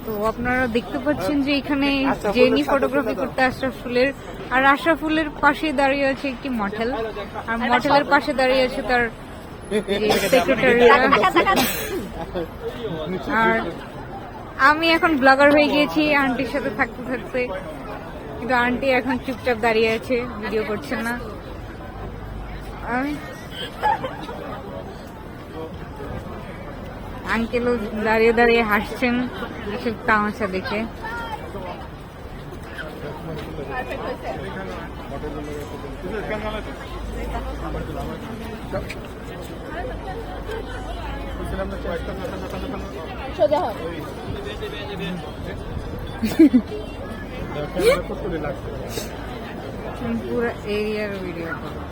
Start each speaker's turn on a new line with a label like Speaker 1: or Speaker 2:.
Speaker 1: তো আপনারা দেখতে পাচ্ছেন যে এখানে জেনি ফটোগ্রাফি করতে আশরাফুলের, আর আশরাফুলের পাশে দাঁড়িয়ে আছে একটি মডেল, আর মডেলের পাশে দাঁড়িয়ে আছে তার সেক্রেটারিরা। আর আমি এখন ব্লগার হয়ে গিয়েছি আন্টির সাথে থাকতে থাকতে, কিন্তু আন্টি এখন চুপচাপ দাঁড়িয়ে আছে, ভিডিও করছেন না। আঙ্কেলও দাঁড়িয়ে দাঁড়িয়ে হাসছেন এসব তামাশা দেখে। পুরো এরিয়ার ভিডিও করো।